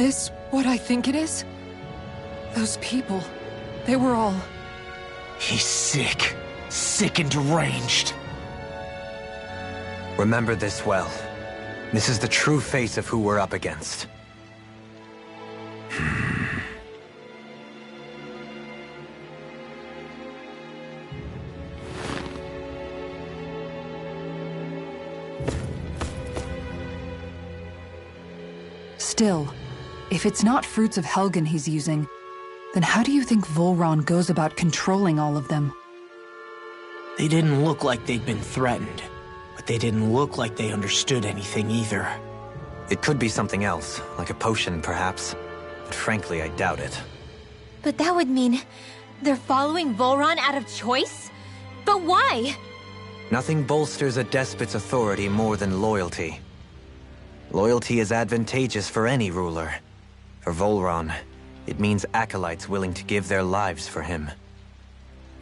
this what I think it is? Those people, they were all... He's sick. Sick and deranged. Remember this well. This is the true face of who we're up against. Still, if it's not fruits of Helgen he's using, then how do you think Volron goes about controlling all of them? They didn't look like they'd been threatened, but they didn't look like they understood anything either. It could be something else, like a potion perhaps, but frankly I doubt it. But that would mean they're following Volron out of choice? But why? Nothing bolsters a despot's authority more than loyalty. Loyalty is advantageous for any ruler. For Volron, it means acolytes willing to give their lives for him.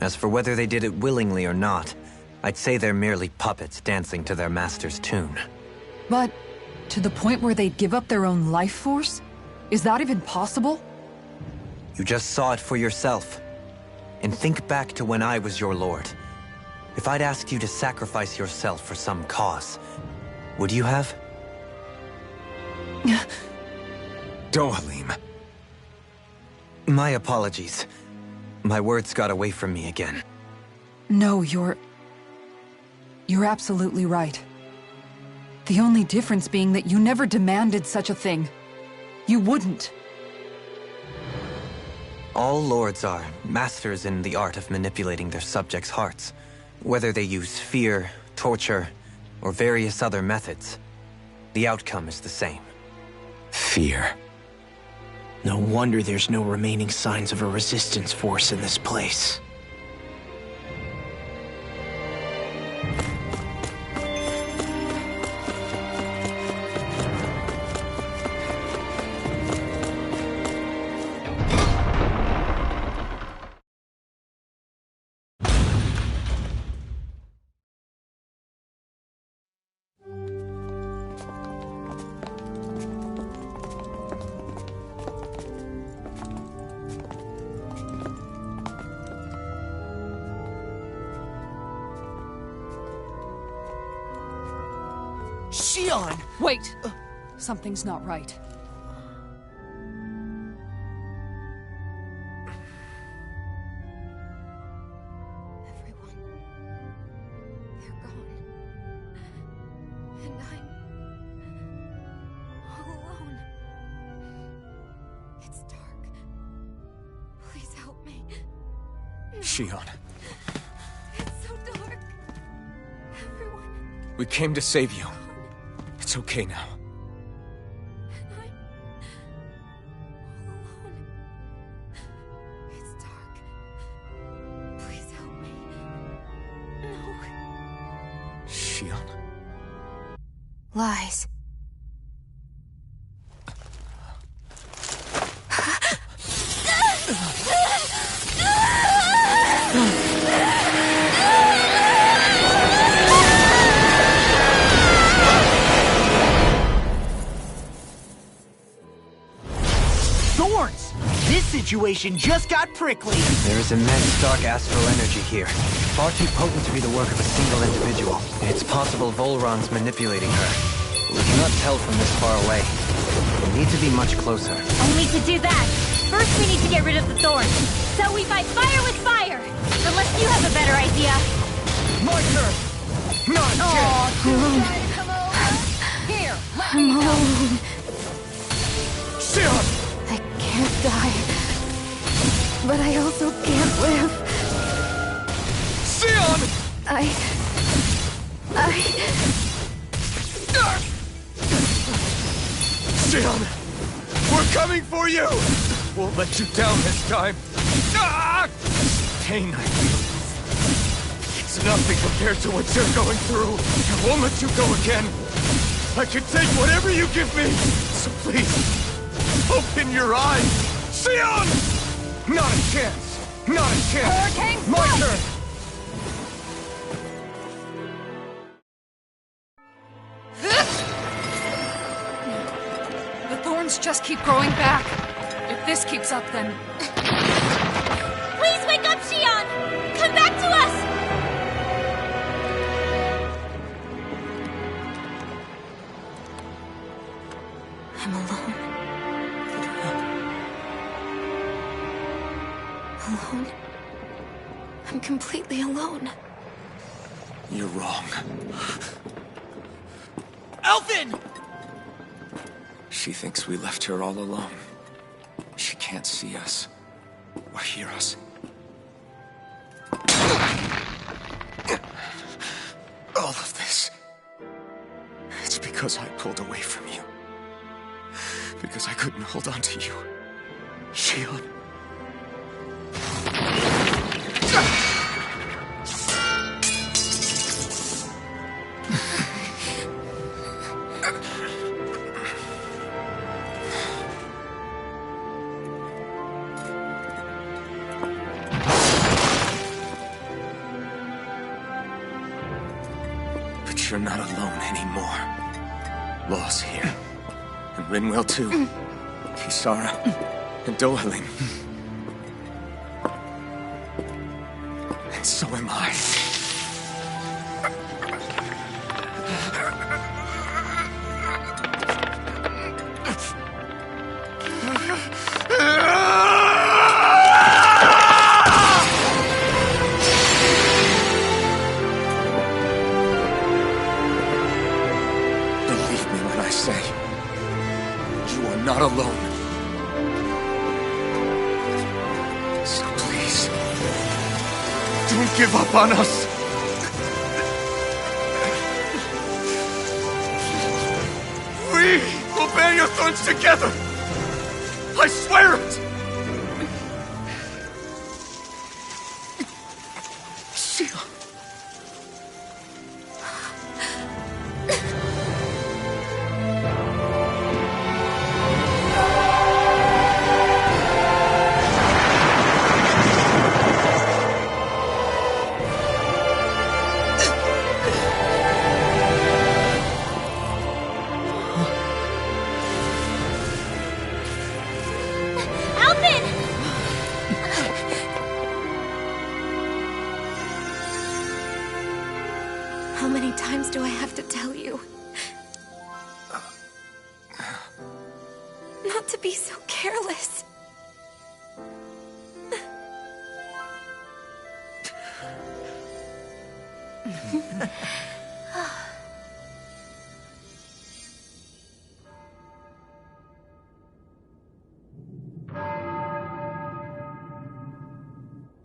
As for whether they did it willingly or not, I'd say they're merely puppets dancing to their master's tune. But, to the point where they'd give up their own life force? Is that even possible? You just saw it for yourself. And think back to when I was your lord. If I'd asked you to sacrifice yourself for some cause, would you have? Dohalim. My apologies. My words got away from me again. No, you're absolutely right. The only difference being that you never demanded such a thing. You wouldn't. All lords are masters in the art of manipulating their subjects' hearts. Whether they use fear, torture, or various other methods, the outcome is the same. Fear. No wonder there's no remaining signs of a resistance force in this place. Shionne! Wait! Something's not right. Everyone... they're gone. And I'm... all alone. It's dark. Please help me. Shionne, It's so dark. Everyone... we came to save you. It's okay now. And I'm... all alone. It's dark. Please help me. No. Shionne. Lies. Thorns! This situation just got prickly! There is immense dark astral energy here, far too potent to be the work of a single individual. It's possible Volron's manipulating her. We cannot tell from this far away. We need to be much closer. Only to do that, first we need to get rid of the thorns. So we fight fire with fire! Unless you have a better idea. My turn! Not again! Here, let I'm alone. Shionne! I can't die. But I also can't live. Shionne! Shionne! We're coming for you! Won't let you down this time. Ah! Pain I feel. It's nothing compared to what you're going through. I won't let you go again. I can take whatever you give me. So please, open your eyes. Shionne! Not a chance. Not a chance. Hurricane My Frost! turn. The thorns wounds just keep growing back. If this keeps up, then... Please wake up, Shion! Come back to us! I'm alone. Alone? I'm completely alone. You're wrong. Alphen! She thinks we left her all alone. She can't see us or hear us. All of this. It's because I pulled away from you. Because I couldn't hold on to you. Shion. But you're not alone anymore. Law's here. And Rinwell too. Kisara. And Dohalim. And so am I. Believe me when I say, you are not alone. So please, don't give up on us. We will bear your thorns together. I swear it. Shion. Alphen! How many times do I have to tell you? Not to be so careless.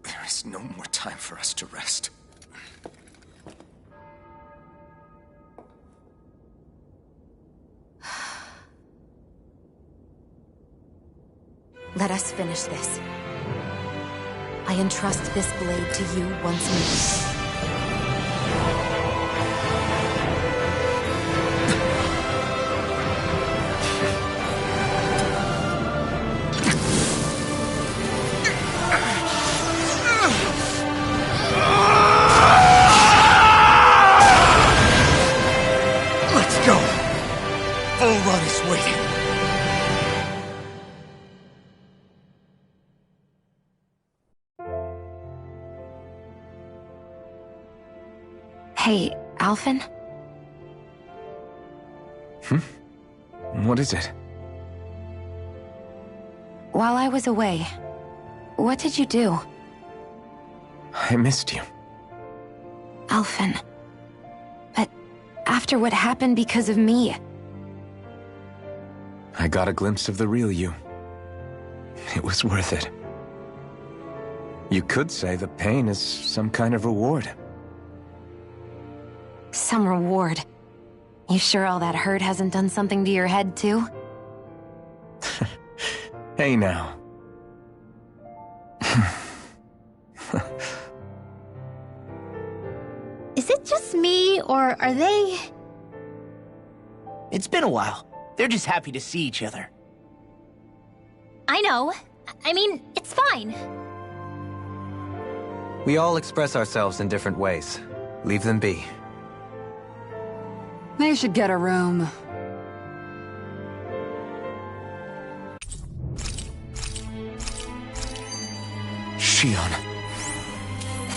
There is no more time for us to rest. Let us finish this. I entrust this blade to you once more. Let's go. Volron is waiting. Hey, Alphen? What is it? While I was away, what did you do? I missed you. Alphen. But after what happened because of me, I got a glimpse of the real you. It was worth it. You could say the pain is some kind of reward. some reward. You sure all that hurt hasn't done something to your head, too? Hey now. Is it just me, or are they... It's been a while. They're just happy to see each other. I know. I mean, it's fine. We all express ourselves in different ways. Leave them be. They should get a room. Shion.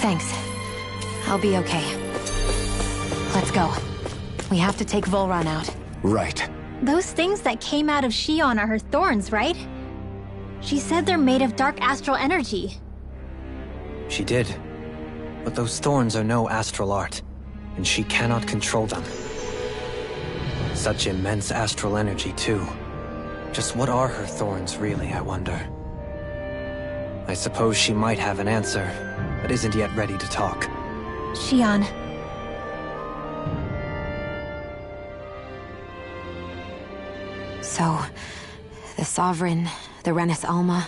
Thanks. I'll be okay. Let's go. We have to take Volron out. Right. Those things that came out of Shion are her thorns, right? She said they're made of dark astral energy. She did. But those thorns are no astral art, and she cannot control them. Such immense astral energy, too. Just what are her thorns, really, I wonder? I suppose she might have an answer, but isn't yet ready to talk. Shion. So, the Sovereign, the Renis Alma,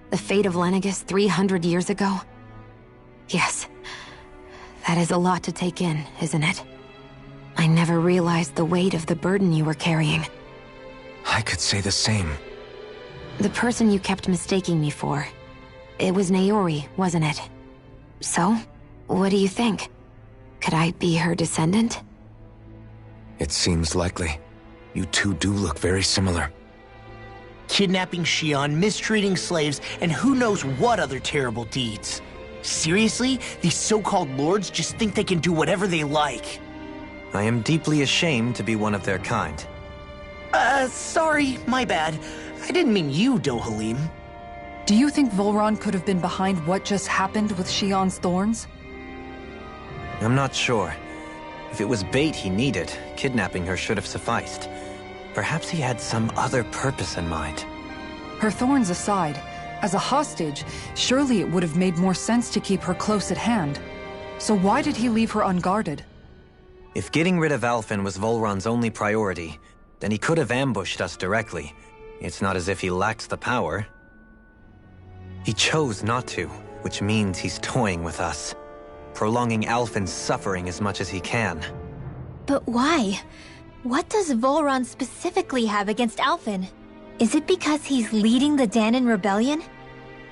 the fate of Lenegis 300 years ago? Yes. That is a lot to take in, isn't it? I never realized the weight of the burden you were carrying. I could say the same. The person you kept mistaking me for, it was Naori, wasn't it? So, what do you think? Could I be her descendant? It seems likely. You two do look very similar. Kidnapping Shion, mistreating slaves, and who knows what other terrible deeds. Seriously? These so-called lords just think they can do whatever they like. I am deeply ashamed to be one of their kind. Sorry, my bad. I didn't mean you, Dohalim. Do you think Volron could have been behind what just happened with Shion's thorns? I'm not sure. If it was bait he needed, kidnapping her should have sufficed. Perhaps he had some other purpose in mind. Her thorns aside, as a hostage, surely it would have made more sense to keep her close at hand. So why did he leave her unguarded? If getting rid of Alphen was Volron's only priority, then he could have ambushed us directly. It's not as if he lacks the power. He chose not to, which means he's toying with us, prolonging Alphen's suffering as much as he can. But why? What does Volron specifically have against Alphen? Is it because he's leading the Dahnan rebellion?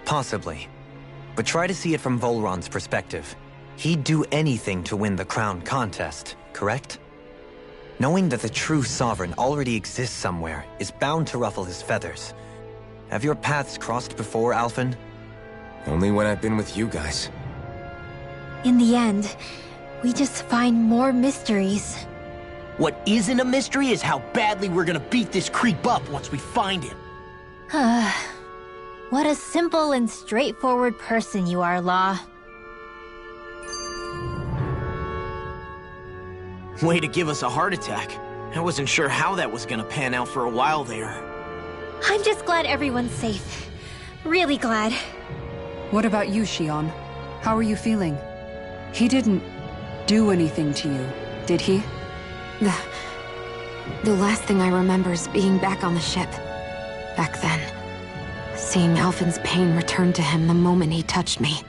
Possibly. But try to see it from Volron's perspective. He'd do anything to win the crown contest, correct? Knowing that the true Sovereign already exists somewhere is bound to ruffle his feathers. Have your paths crossed before, Alphen? Only when I've been with you guys. In the end, we just find more mysteries. What isn't a mystery is how badly we're gonna beat this creep up once we find him. What a simple and straightforward person you are, Law. Way to give us a heart attack. I wasn't sure how that was gonna pan out for a while there. I'm just glad everyone's safe. Really glad. What about you, Shion? How are you feeling? He didn't do anything to you, did he? The last thing I remember is being back on the ship. Back then. Seeing Alphen's pain return to him the moment he touched me.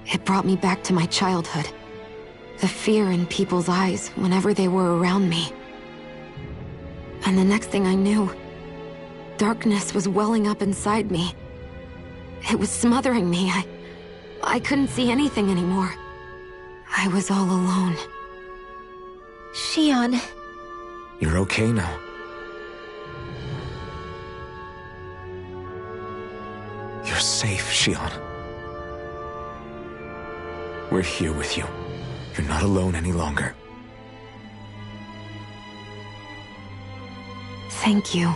It brought me back to my childhood. The fear in people's eyes whenever they were around me. And the next thing I knew, darkness was welling up inside me. It was smothering me. I couldn't see anything anymore. I was all alone. Shion. You're okay now. You're safe, Shion. We're here with you. You're not alone any longer. Thank you.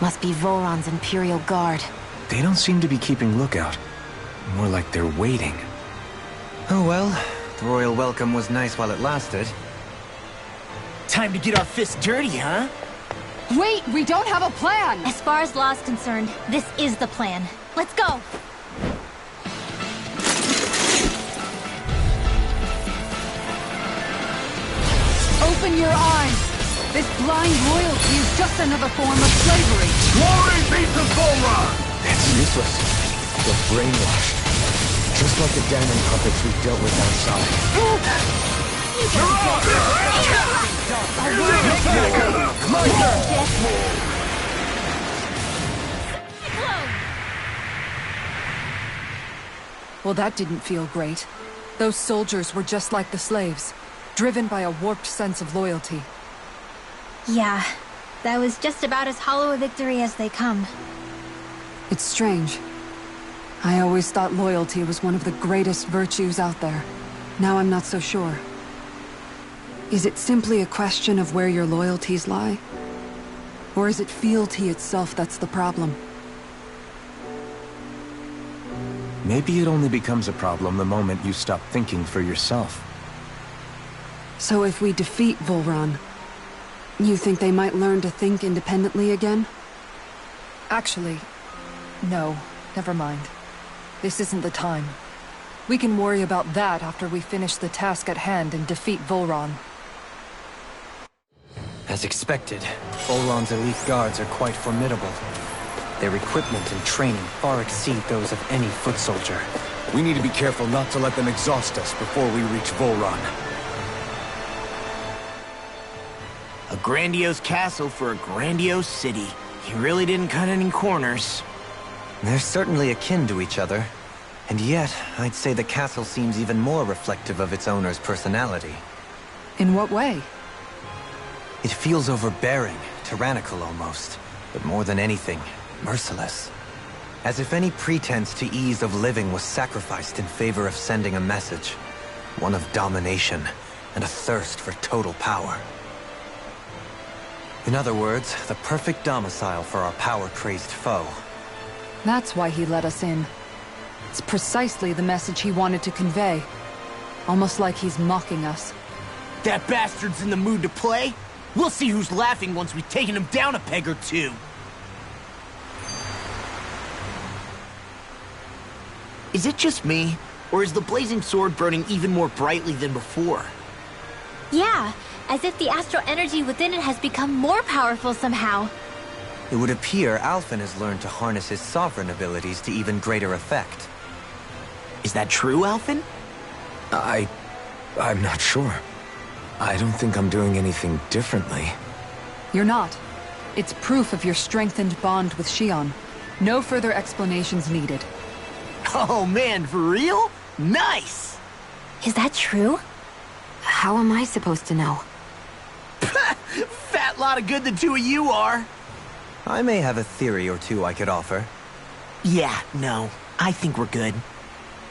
Must be Volron's Imperial Guard. They don't seem to be keeping lookout. More like they're waiting. Oh well, The royal welcome was nice while it lasted. Time to get our fists dirty, huh? Wait, we don't have a plan! As far as Law's concerned, this is the plan. Let's go! Open your eyes! This blind loyalty is just another form of slavery! Glory be to Volron! It's useless. We're brainwashed. Just like the Danon puppets we've dealt with outside. Well, that didn't feel great. Those soldiers were just like the slaves, driven by a warped sense of loyalty. Yeah, that was just about as hollow a victory as they come. It's strange. I always thought loyalty was one of the greatest virtues out there. Now I'm not so sure. Is it simply a question of where your loyalties lie? Or is it fealty itself that's the problem? Maybe it only becomes a problem the moment you stop thinking for yourself. So if we defeat Volron, you think they might learn to think independently again? Actually, no. Never mind. This isn't the time. We can worry about that after we finish the task at hand and defeat Volron. As expected, Volron's elite guards are quite formidable. Their equipment and training far exceed those of any foot soldier. We need to be careful not to let them exhaust us before we reach Volron. A grandiose castle for a grandiose city. He really didn't cut any corners. They're certainly akin to each other. And yet, I'd say the castle seems even more reflective of its owner's personality. In what way? It feels overbearing, tyrannical almost, but more than anything, merciless. As if any pretense to ease of living was sacrificed in favor of sending a message. One of domination, and a thirst for total power. In other words, the perfect domicile for our power-crazed foe. That's why he let us in. It's precisely the message he wanted to convey. Almost like he's mocking us. That bastard's in the mood to play? We'll see who's laughing once we've taken him down a peg or two. Is it just me? Or is the blazing sword burning even more brightly than before? Yeah, as if the astral energy within it has become more powerful somehow. It would appear Alphen has learned to harness his sovereign abilities to even greater effect. Is that true, Alphen? I'm not sure. I don't think I'm doing anything differently. You're not. It's proof of your strengthened bond with Xion. No further explanations needed. Oh man, for real? Nice! Is that true? How am I supposed to know? Fat lot of good the two of you are. I may have a theory or two I could offer. Yeah, no. I think we're good.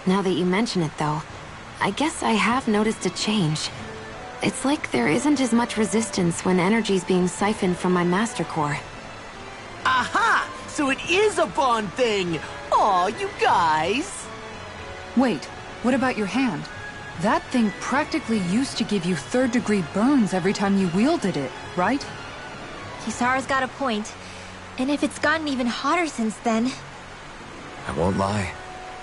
Now that you mention it, though, I guess I have noticed a change. It's like there isn't as much resistance when energy's being siphoned from my Master Core. Aha! So it is a bond thing! Aw, you guys! Wait, what about your hand? That thing practically used to give you third-degree burns every time you wielded it, right? Kisara's got a point. And if it's gotten even hotter since then... I won't lie.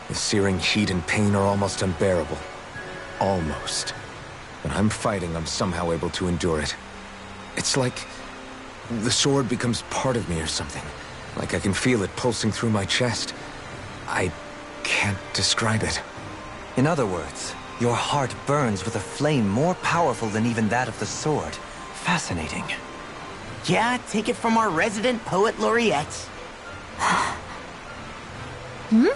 The searing heat and pain are almost unbearable. Almost. When I'm fighting, I'm somehow able to endure it. It's like the sword becomes part of me or something. Like I can feel it pulsing through my chest. I can't describe it. In other words, your heart burns with a flame more powerful than even that of the sword. Fascinating. Yeah, take it from our resident poet laureate. Hmm?